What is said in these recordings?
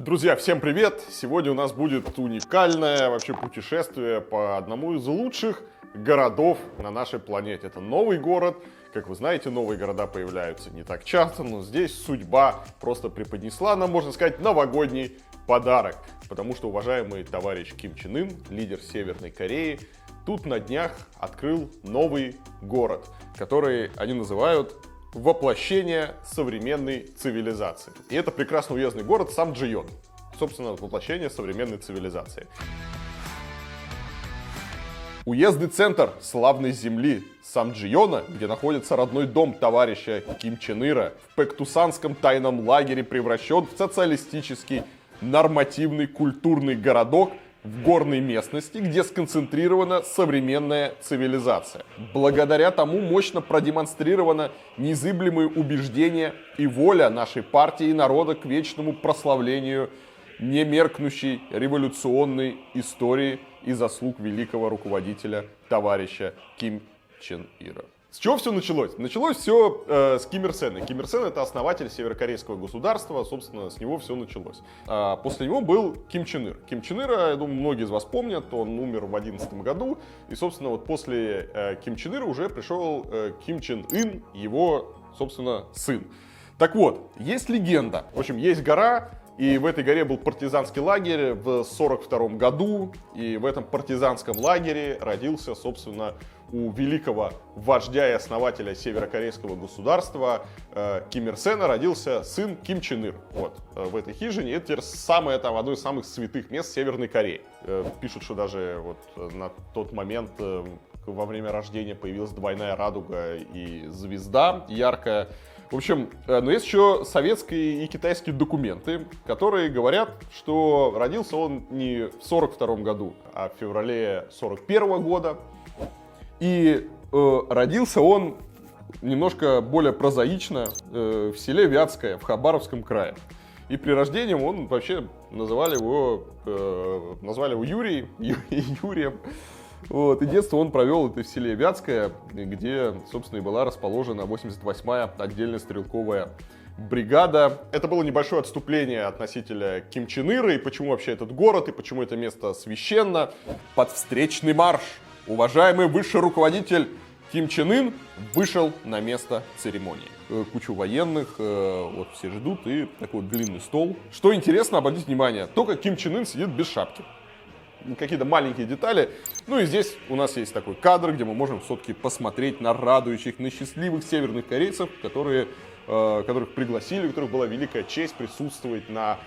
Друзья, всем привет! Сегодня у нас будет уникальное вообще путешествие по одному из лучших городов на нашей планете. Это новый город. Как вы знаете, новые города появляются не так часто, но здесь судьба просто преподнесла нам, можно сказать, новогодний подарок. Потому что уважаемый товарищ Ким Чен Ын, лидер Северной Кореи, тут на днях открыл новый город, который они называют воплощение современной цивилизации. И это прекрасно уездный город Самджион. Собственно, воплощение современной цивилизации. Уездный центр славной земли Самджиона, где находится родной дом товарища Ким Чен Ира, в Пэктусанском тайном лагере превращен в социалистический, нормативный культурный городок в горной местности, где сконцентрирована современная цивилизация. Благодаря тому мощно продемонстрировано незыблемые убеждения и воля нашей партии и народа к вечному прославлению немеркнущей революционной истории и заслуг великого руководителя товарища Ким Чен Ира. С чего все началось? Началось все с Ким Ир Сена. Ким Ир Сен — это основатель северокорейского государства, собственно, с него все началось. После него был Ким Чен Ир. Ким Чен Ира, я думаю, многие из вас помнят, он умер в 2011 году. И, собственно, вот после Ким Чен Ира уже пришел Ким Чен Ын, его, собственно, сын. Так вот, есть легенда. В общем, есть гора, и в этой горе был партизанский лагерь в 1942 году. И в этом партизанском лагере родился, собственно, у великого вождя и основателя северокорейского государства Ким Ир Сена родился сын Ким Чен Ир. Вот, в этой хижине. Это теперь одно из самых святых мест Северной Кореи. Пишут, что даже вот на тот момент во время рождения появилась двойная радуга и звезда яркая. В общем, но есть еще советские и китайские документы, которые говорят, что родился он не в 1942 году, а в феврале 1941 года. И родился он немножко более прозаично в селе Вятское в Хабаровском крае. И при рождении он вообще назвали его Юрием. Вот, и детство он провел это в селе Вятское, где, собственно, и была расположена 88-я отдельная стрелковая бригада. Это было небольшое отступление относительно Ким Чен Ира, и почему вообще этот город, и почему это место священно. Под встречный марш уважаемый высший руководитель Ким Чен Ын вышел на место церемонии. Кучу военных, вот все ждут, и такой длинный стол. Что интересно, обратите внимание, только Ким Чен Ын сидит без шапки. Какие-то маленькие детали. Ну и здесь у нас есть такой кадр, где мы можем все-таки посмотреть на радующих, на счастливых северных корейцев, которых пригласили, у которых была великая честь присутствовать на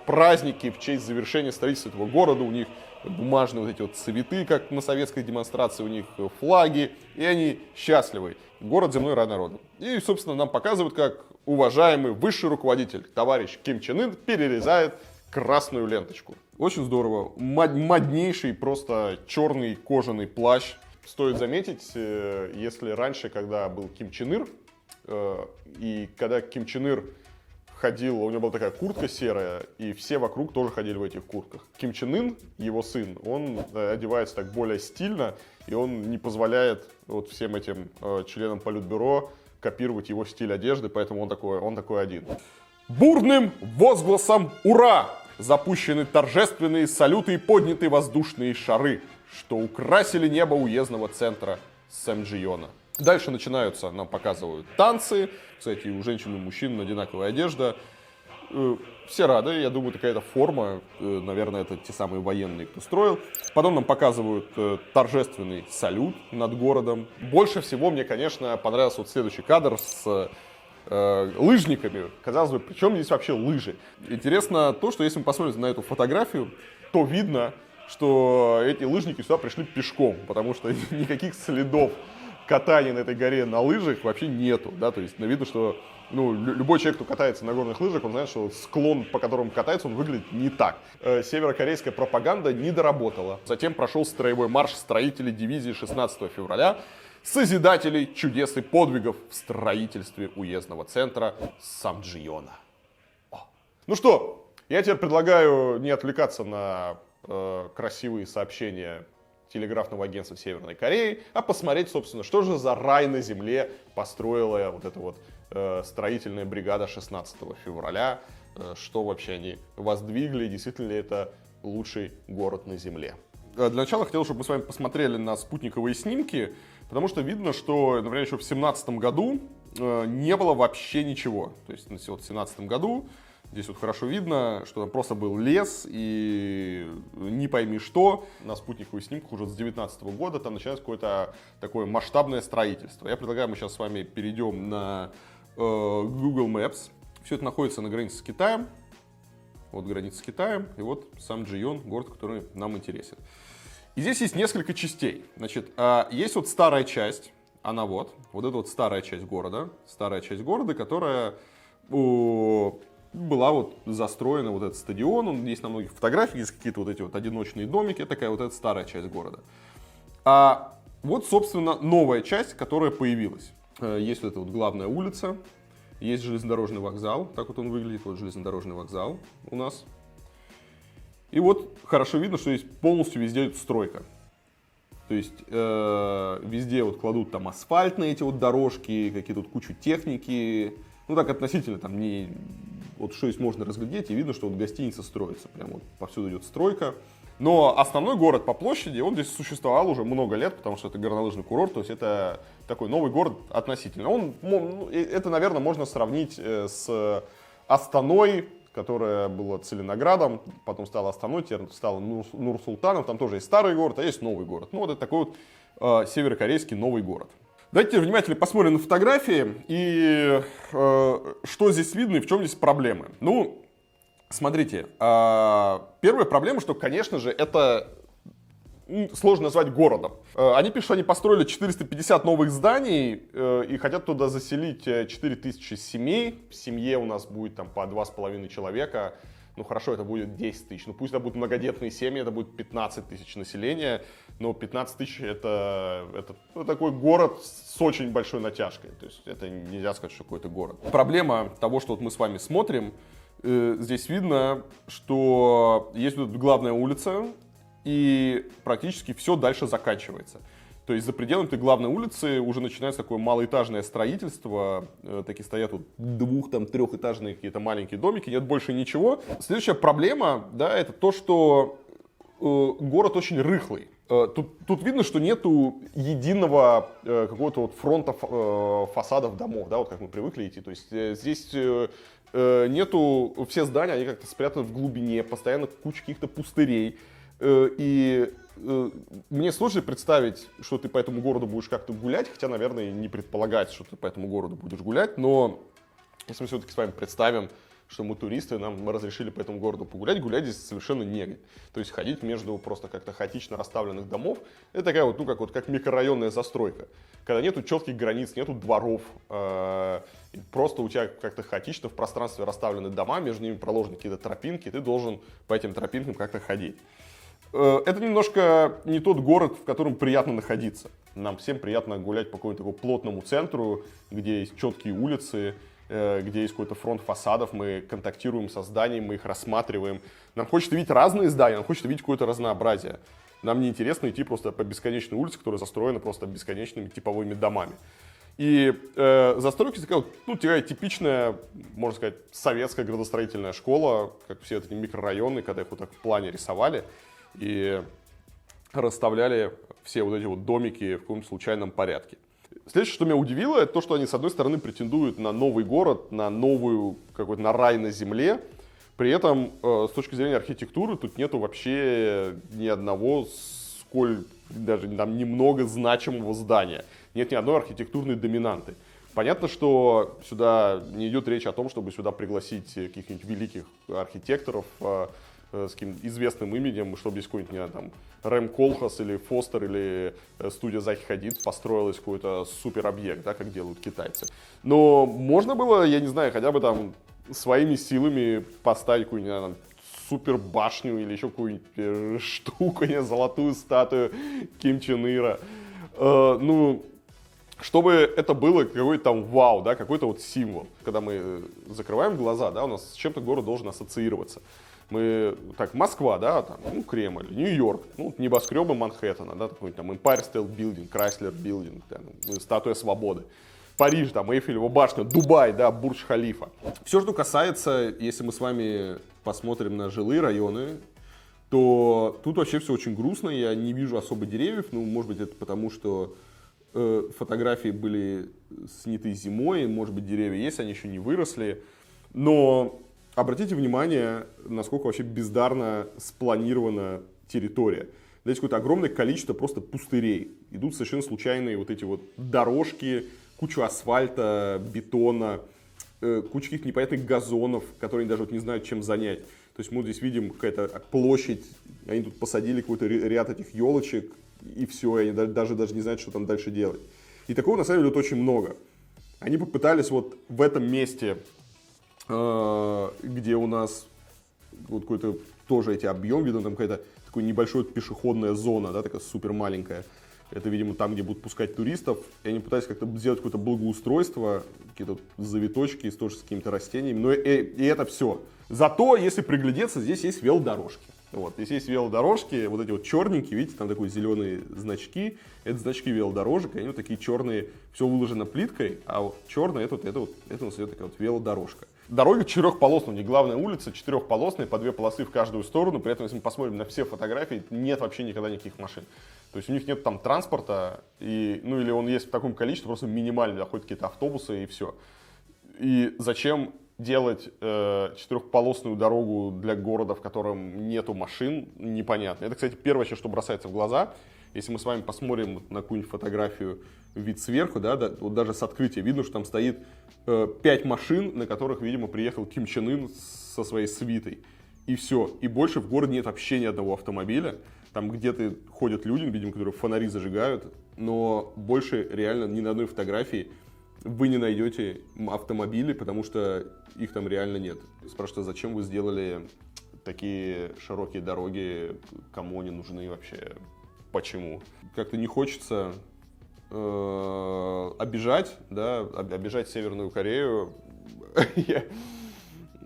празднике в честь завершения строительства этого города. У них бумажные вот эти вот цветы, как на советской демонстрации, у них флаги, и они счастливы. Город земной рай народа. И, собственно, нам показывают, как уважаемый высший руководитель, товарищ Ким Чен Ын, перерезает красную ленточку. Очень здорово. Моднейший просто черный кожаный плащ. Стоит заметить, если раньше, когда был Ким Чен Ир, и когда Ким Чен Ир ходил, у него была такая куртка серая, и все вокруг тоже ходили в этих куртках. Ким Чен Ын, его сын, он одевается так более стильно, и он не позволяет вот всем этим членам политбюро копировать его стиль одежды, поэтому он такой один. Бурным возгласом «Ура!» запущены торжественные салюты и подняты воздушные шары, что украсили небо уездного центра Самджиона. Дальше начинаются, нам показывают танцы. Кстати, у женщин и мужчин одинаковая одежда. Все рады, я думаю, какая-то форма. Наверное, это те самые военные, кто строил. Потом нам показывают торжественный салют над городом. Больше всего мне, конечно, понравился вот следующий кадр с лыжниками. Казалось бы, причем здесь вообще лыжи? Интересно то, что если мы посмотрим на эту фотографию, то видно, что эти лыжники сюда пришли пешком, потому что никаких следов катания на этой горе на лыжах вообще нету. Да? То есть видно, что любой человек, кто катается на горных лыжах, он знает, что склон, по которому катается, он выглядит не так. Северокорейская пропаганда не доработала. Затем прошел строевой марш строителей дивизии 16 февраля, созидателей чудес и подвигов в строительстве уездного центра Самджиона. Ну что, я теперь предлагаю не отвлекаться на красивые сообщения телеграфного агентства Северной Кореи, а посмотреть, собственно, что же за рай на земле построила вот эта вот строительная бригада 16 февраля что вообще они воздвигли, действительно ли это лучший город на Земле. Для начала хотел, чтобы мы с вами посмотрели на спутниковые снимки, потому что видно, что, например, еще в 2017 году не было вообще ничего. То есть вот в 2017 году здесь вот хорошо видно, что там просто был лес и не пойми что. На спутниковых снимках уже с 2019 года там начинается какое-то такое масштабное строительство. Я предлагаю, мы сейчас с вами перейдем на Google Maps. Все это находится на границе с Китаем. Вот граница с Китаем, и вот сам Чжийон, город, который нам интересен. И здесь есть несколько частей. Значит, есть вот старая часть, она вот эта вот старая часть города, которая была вот застроена, вот этот стадион, он есть на многих фотографиях, есть какие-то вот эти вот одиночные домики, это такая вот эта старая часть города. А вот, собственно, новая часть, которая появилась. Есть вот эта вот главная улица, есть железнодорожный вокзал, так вот он выглядит, вот железнодорожный вокзал у нас. И вот хорошо видно, что здесь полностью везде идет стройка. То есть везде вот кладут там асфальт на эти вот дорожки, какие-то вот кучу техники. Ну так относительно там не... Вот что здесь можно разглядеть, и видно, что вот гостиница строится. Прям вот повсюду идет стройка. Но основной город по площади, он здесь существовал уже много лет, потому что это горнолыжный курорт, то есть это такой новый город относительно. Это, наверное, можно сравнить с Астаной, которая была Целиноградом, потом стала Астаной, теперь стала Нур-Султаном, там тоже есть старый город, а есть новый город. Ну вот это такой вот северокорейский новый город. Давайте внимательно посмотрим на фотографии и что здесь видно и в чем здесь проблемы. Ну, смотрите, первая проблема, что, конечно же, это сложно назвать городом. Они пишут, что они построили 450 новых зданий и хотят туда заселить 4000 семей. В семье у нас будет там по 2,5 человека. Ну хорошо, это будет 10 тысяч. Ну пусть это будут многодетные семьи, это будет 15 тысяч населения. Но 15 тысяч это такой город с очень большой натяжкой. То есть это нельзя сказать, что какой-то город. Проблема того, что вот мы с вами смотрим, здесь видно, что есть вот главная улица, и практически все дальше заканчивается. То есть за пределами этой главной улицы уже начинается такое малоэтажное строительство. Такие стоят вот трехэтажные какие-то маленькие домики, нет больше ничего. Следующая проблема, да, это то, что город очень рыхлый. Тут видно, что нету единого какого-то вот фронта фасадов домов, да, вот как мы привыкли идти. То есть здесь нету, все здания, они как-то спрятаны в глубине, постоянно куча каких-то пустырей. И мне сложно представить, что ты по этому городу будешь как-то гулять, хотя, наверное, не предполагается, что ты по этому городу будешь гулять, но если мы все-таки с вами представим, что мы туристы, мы разрешили по этому городу погулять, гулять здесь совершенно негде. То есть ходить между просто как-то хаотично расставленных домов, это такая вот, как микрорайонная застройка, когда нету четких границ, нету дворов, просто у тебя как-то хаотично в пространстве расставлены дома, между ними проложены какие-то тропинки, ты должен по этим тропинкам как-то ходить. Это немножко не тот город, в котором приятно находиться. Нам всем приятно гулять по какому-то такому плотному центру, где есть четкие улицы, где есть какой-то фронт фасадов, мы контактируем со зданиями, мы их рассматриваем. Нам хочется видеть разные здания, нам хочется видеть какое-то разнообразие. Нам не интересно идти просто по бесконечной улице, которая застроена просто бесконечными типовыми домами. И застройка такая, такая типичная, можно сказать, советская градостроительная школа, как все эти микрорайоны, когда их вот так в плане рисовали и расставляли все вот эти вот домики в каком-то случайном порядке. Следующее, что меня удивило, это то, что они, с одной стороны, претендуют на новый город, на новую, какой-то на рай на земле. При этом, с точки зрения архитектуры, тут нету вообще ни одного, сколь даже там немного значимого здания. Нет ни одной архитектурной доминанты. Понятно, что сюда не идет речь о том, чтобы сюда пригласить каких-нибудь великих архитекторов с каким-то известным именем, чтобы здесь какой-нибудь, не знаю, там, Рэм Колхас или Фостер или студия Захи Хадид построилась какой-то супер объект, да, как делают китайцы. Но можно было, я не знаю, хотя бы там своими силами поставить какую-нибудь, не знаю, супер башню или еще какую-нибудь штуку, не, золотую статую Ким Чен Ира. Чтобы это было какой-то там вау, да, какой-то вот символ. Когда мы закрываем глаза, да, у нас с чем-то город должен ассоциироваться. Мы, так, Москва, да, там, Кремль, Нью-Йорк, небоскребы Манхэттена, да, какой-нибудь там Empire State Building, Chrysler Building, там, Статуя Свободы. Париж, там, Эйфелева башня, Дубай, да, Бурдж-Халифа. Все, что касается, если мы с вами посмотрим на жилые районы, то тут вообще все очень грустно, я не вижу особо деревьев, ну, может быть, это потому, что фотографии были сняты зимой, может быть, деревья есть, они еще не выросли, но обратите внимание, насколько вообще бездарно спланирована территория. Здесь какое-то огромное количество просто пустырей, идут совершенно случайные вот эти вот дорожки, кучу асфальта, бетона, кучу каких-то непонятных газонов, которые даже вот не знают, чем занять. То есть мы вот здесь видим какая-то площадь, они тут посадили какой-то ряд этих елочек, и все, и они даже не знают, что там дальше делать. И такого на самом деле вот очень много. Они попытались вот в этом месте, где у нас вот какой-то тоже эти объем, видно там какая-то такая небольшая пешеходная зона, да, такая супер маленькая. Это, видимо, там, где будут пускать туристов. И они пытались как-то сделать какое-то благоустройство, какие-то завиточки, тоже с какими-то растениями. Но и это все. Зато, если приглядеться, здесь есть велодорожки. Вот. Здесь есть велодорожки, вот эти вот черненькие, видите, там такие зеленые значки. Это значки велодорожек, они вот такие черные, все выложено плиткой, а вот черное, это у нас идет такая вот велодорожка. Дорога четырехполосная, не главная улица, четырехполосная, по 2 полосы в каждую сторону. При этом, если мы посмотрим на все фотографии, нет вообще никогда никаких машин. То есть у них нет там транспорта, ну или он есть в таком количестве, просто минимальный, ходят какие-то автобусы и все. И зачем делать четырехполосную дорогу для города, в котором нету машин, непонятно. Это, кстати, первое, что бросается в глаза. Если мы с вами посмотрим на какую-нибудь фотографию, вид сверху, да, вот даже с открытия видно, что там стоит 5 машин, на которых, видимо, приехал Ким Чен Ын со своей свитой. И все. И больше в городе нет вообще ни одного автомобиля. Там где-то ходят люди, видимо, которые фонари зажигают, но больше реально ни на одной фотографии вы не найдете автомобили, потому что их там реально нет. Спрашивают, зачем вы сделали такие широкие дороги, кому они нужны вообще, почему? Как-то не хочется обижать, да, обижать Северную Корею.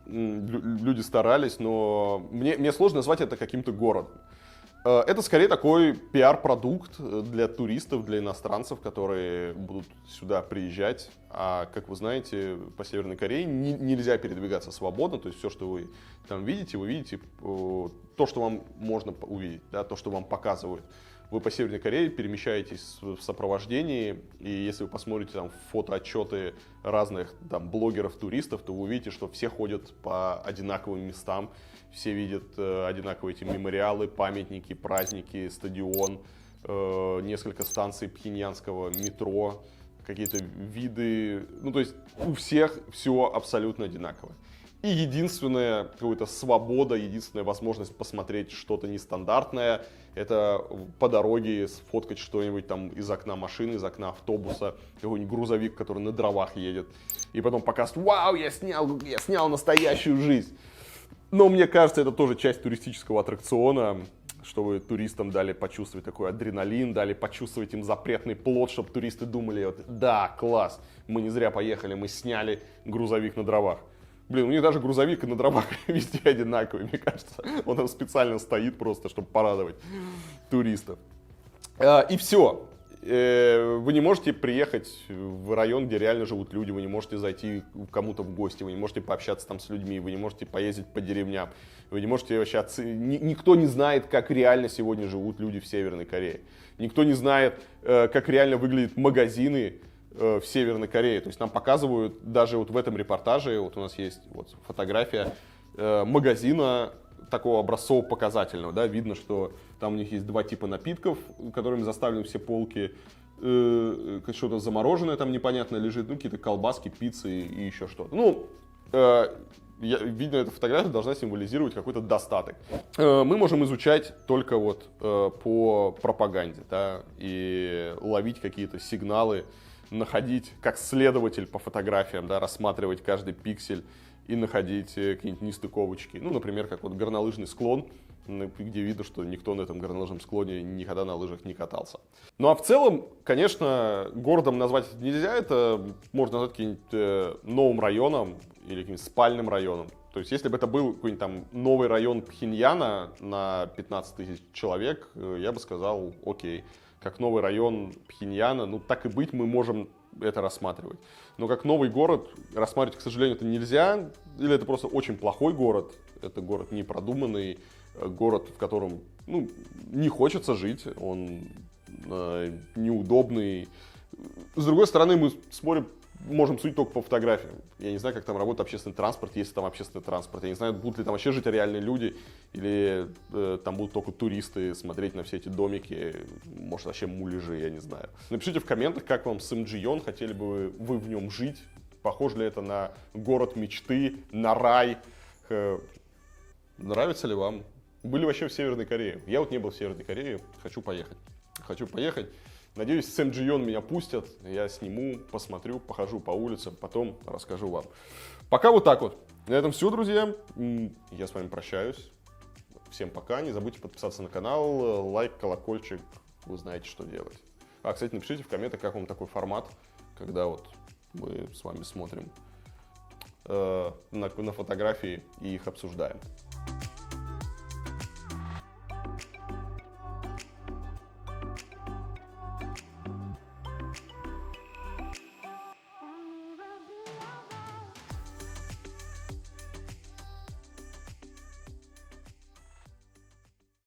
Люди старались, но мне сложно назвать это каким-то городом. Это скорее такой пиар-продукт для туристов, для иностранцев, которые будут сюда приезжать. А как вы знаете, по Северной Корее нельзя передвигаться свободно. То есть все, что вы там видите, вы видите то, что вам можно увидеть, да, то, что вам показывают. Вы по Северной Корее перемещаетесь в сопровождении, и если вы посмотрите там фотоотчеты разных там блогеров, туристов, то вы увидите, что все ходят по одинаковым местам, все видят одинаковые эти мемориалы, памятники, праздники, стадион, несколько станций пхеньянского метро, какие-то виды, ну то есть у всех все абсолютно одинаково. И единственная какая-то свобода, единственная возможность посмотреть что-то нестандартное, это по дороге сфоткать что-нибудь там из окна машины, из окна автобуса, какой-нибудь грузовик, который на дровах едет. И потом показывать: вау, я снял настоящую жизнь. Но мне кажется, это тоже часть туристического аттракциона, что вы туристам дали почувствовать такой адреналин, дали почувствовать им запретный плод, чтобы туристы думали: вот, да, класс, мы не зря поехали, мы сняли грузовик на дровах. Блин, у них даже грузовик на дровах везде одинаковый, мне кажется. Он там специально стоит просто, чтобы порадовать туристов. И все. Вы не можете приехать в район, где реально живут люди, вы не можете зайти к кому-то в гости, вы не можете пообщаться там с людьми, вы не можете поездить по деревням, вы не можете вообще... Никто не знает, как реально сегодня живут люди в Северной Корее. Никто не знает, как реально выглядят магазины в Северной Корее. То есть нам показывают даже вот в этом репортаже, вот у нас есть вот фотография магазина такого образцово-показательного, да, видно, что там у них есть 2 типа напитков, которыми заставлены все полки, что-то замороженное там непонятно лежит, ну, какие-то колбаски, пиццы и еще что-то. Ну, видно, эта фотография должна символизировать какой-то достаток. Мы можем изучать только вот по пропаганде, да, и ловить какие-то сигналы, находить, как следователь по фотографиям, да, рассматривать каждый пиксель и находить какие-нибудь нестыковочки. Ну, например, как вот горнолыжный склон, где видно, что никто на этом горнолыжном склоне никогда на лыжах не катался. Ну, а в целом, конечно, городом назвать это нельзя. Это можно назвать каким-нибудь новым районом или каким-нибудь спальным районом. То есть, если бы это был какой-нибудь там новый район Пхеньяна на 15 тысяч человек, я бы сказал: окей. Как новый район Пхеньяна, ну, так и быть, мы можем это рассматривать. Но как новый город рассматривать, к сожалению, это нельзя. Или это просто очень плохой город. Это город непродуманный, город, в котором не хочется жить. Он неудобный. С другой стороны, мы можем судить только по фотографиям. Я не знаю, как там работает общественный транспорт, есть ли там общественный транспорт. Я не знаю, будут ли там вообще жить реальные люди, или там будут только туристы смотреть на все эти домики, может, вообще муляжи, я не знаю. Напишите в комментах, как вам Сэмджион, хотели бы вы в нем жить, похоже ли это на город мечты, на рай. Нравится ли вам? Были вообще в Северной Корее? Я вот не был в Северной Корее, хочу поехать. Надеюсь, в Сэмджион меня пустят, я сниму, посмотрю, похожу по улицам, потом расскажу вам. Пока вот так вот. На этом все, друзья. Я с вами прощаюсь. Всем пока. Не забудьте подписаться на канал, лайк, колокольчик. Вы знаете, что делать. Кстати, напишите в комментах, как вам такой формат, когда вот мы с вами смотрим на фотографии и их обсуждаем.